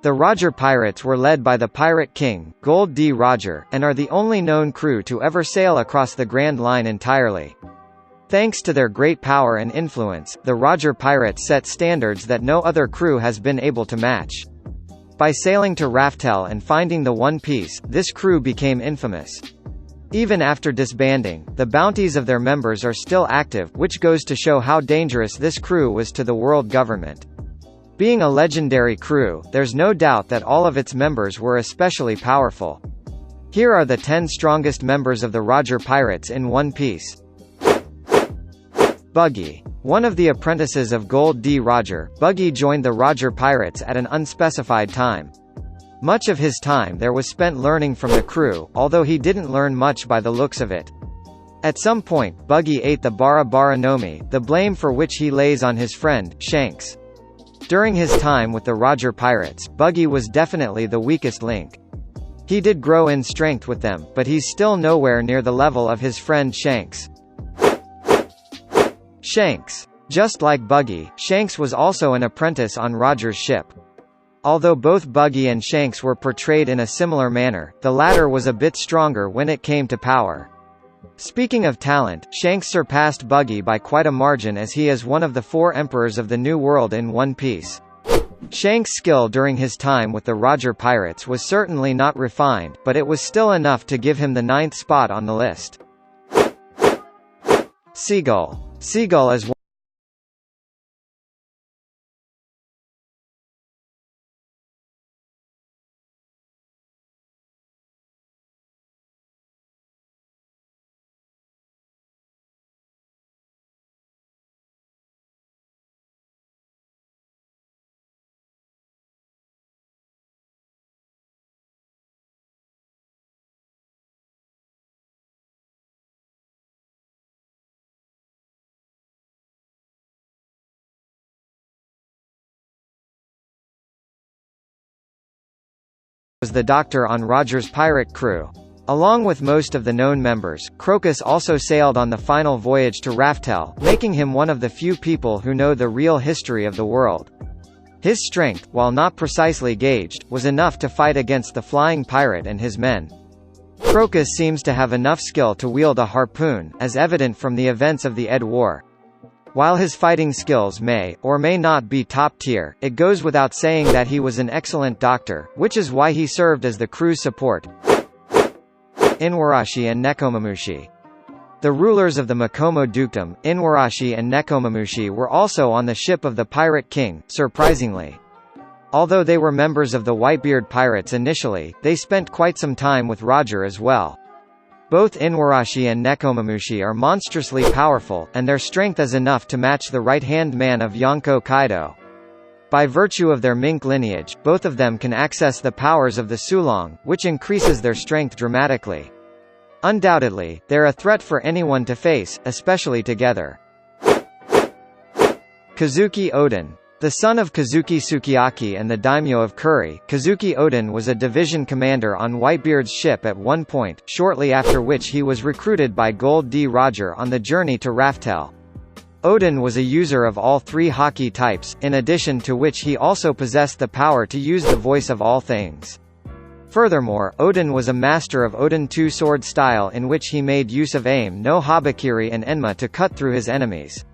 The Roger Pirates were led by the Pirate King, Gold D. Roger, and are the only known crew to ever sail across the Grand Line entirely. Thanks to their great power and influence, the Roger Pirates set standards that no other crew has been able to match. By sailing to Raftel and finding the One Piece, this crew became infamous. Even after disbanding, the bounties of their members are still active, which goes to show how dangerous this crew was to the world government. Being a legendary crew, there's no doubt that all of its members were especially powerful. Here are the 10 strongest members of the Roger Pirates in One Piece. Buggy. One of the apprentices of Gold D. Roger, Buggy joined the Roger Pirates at an unspecified time. Much of his time there was spent learning from the crew, although he didn't learn much by the looks of it. At some point, Buggy ate the Bara Bara Nomi, the blame for which he lays on his friend, Shanks. During his time with the Roger Pirates, Buggy was definitely the weakest link. He did grow in strength with them, but he's still nowhere near the level of his friend Shanks. Shanks. Just like Buggy, Shanks was also an apprentice on Roger's ship. Although both Buggy and Shanks were portrayed in a similar manner, the latter was a bit stronger when it came to power. Speaking of talent, Shanks surpassed Buggy by quite a margin as he is one of the 4 emperors of the New World in One Piece. Shanks' skill during his time with the Roger Pirates was certainly not refined, but it was still enough to give him the 9th spot on the list. Seagull. Seagull is the doctor on Roger's pirate crew. Along with most of the known members, Crocus also sailed on the final voyage to Raftel, making him one of the few people who know the real history of the world. His strength, while not precisely gauged, was enough to fight against the flying pirate and his men. Crocus seems to have enough skill to wield a harpoon, as evident from the events of the Ed War. While his fighting skills may, or may not be top tier, it goes without saying that he was an excellent doctor, which is why he served as the crew's support. Inuarashi and Nekomamushi. The rulers of the Makomo dukedom, Inuarashi and Nekomamushi, were also on the ship of the Pirate King, surprisingly. Although they were members of the Whitebeard Pirates initially, they spent quite some time with Roger as well. Both Inuarashi and Nekomamushi are monstrously powerful, and their strength is enough to match the right-hand man of Yonko Kaido. By virtue of their Mink lineage, both of them can access the powers of the Sulong, which increases their strength dramatically. Undoubtedly, they're a threat for anyone to face, especially together. Kazuki Oden. The son of Kazuki Sukiyaki and the daimyo of Kuri, Kazuki Oden was a division commander on Whitebeard's ship at one point, shortly after which he was recruited by Gold D. Roger on the journey to Raftel. Oden was a user of all 3 haki types, in addition to which he also possessed the power to use the voice of all things. Furthermore, Oden was a master of Oden two-sword style in which he made use of aim no habakiri and enma to cut through his enemies.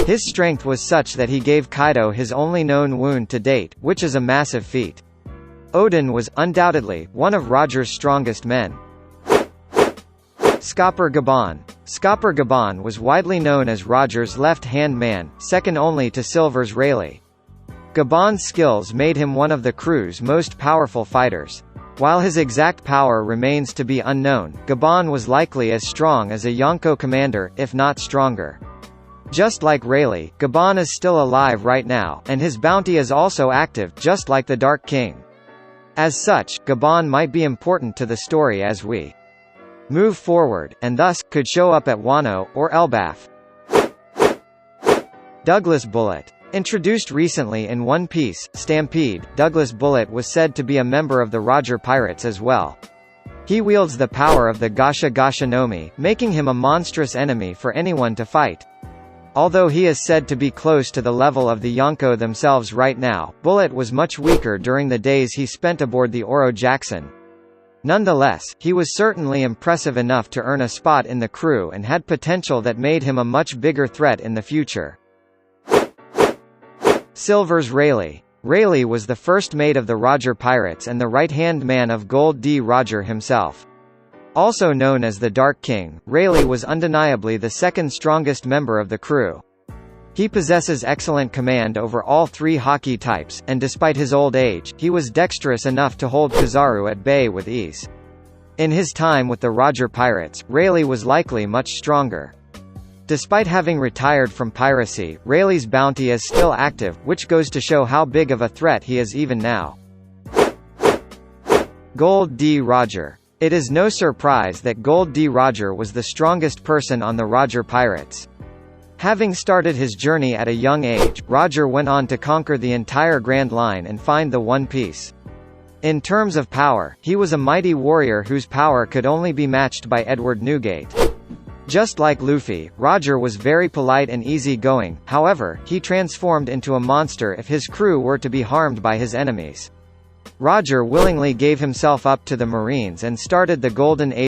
His strength was such that he gave Kaido his only known wound to date, which is a massive feat. Oden was, undoubtedly, one of Roger's strongest men. Scopper Gabon. Scopper Gabon was widely known as Roger's left-hand man, second only to Silver's Rayleigh. Gabon's skills made him one of the crew's most powerful fighters. While his exact power remains to be unknown, Gabon was likely as strong as a Yonko commander, if not stronger. Just like Rayleigh, Gabon is still alive right now, and his bounty is also active, just like the Dark King. As such, Gabon might be important to the story as we move forward, and thus, could show up at Wano, or Elbaf. Douglas Bullet. Introduced recently in One Piece, Stampede, Douglas Bullet was said to be a member of the Roger Pirates as well. He wields the power of the Gasha Gasha Nomi, making him a monstrous enemy for anyone to fight. Although he is said to be close to the level of the Yonko themselves right now, Bullitt was much weaker during the days he spent aboard the Oro Jackson. Nonetheless, he was certainly impressive enough to earn a spot in the crew and had potential that made him a much bigger threat in the future. Silvers Rayleigh. Rayleigh was the first mate of the Roger Pirates and the right-hand man of Gold D. Roger himself. Also known as the Dark King, Rayleigh was undeniably the second strongest member of the crew. He possesses excellent command over all three hockey types, and despite his old age, he was dexterous enough to hold Kizaru at bay with ease. In his time with the Roger Pirates, Rayleigh was likely much stronger. Despite having retired from piracy, Rayleigh's bounty is still active, which goes to show how big of a threat he is even now. Gold D. Roger. It is no surprise that Gold D. Roger was the strongest person on the Roger Pirates. Having started his journey at a young age, Roger went on to conquer the entire Grand Line and find the One Piece. In terms of power, he was a mighty warrior whose power could only be matched by Edward Newgate. Just like Luffy, Roger was very polite and easy-going, however, he transformed into a monster if his crew were to be harmed by his enemies. Roger willingly gave himself up to the Marines and started the Golden Age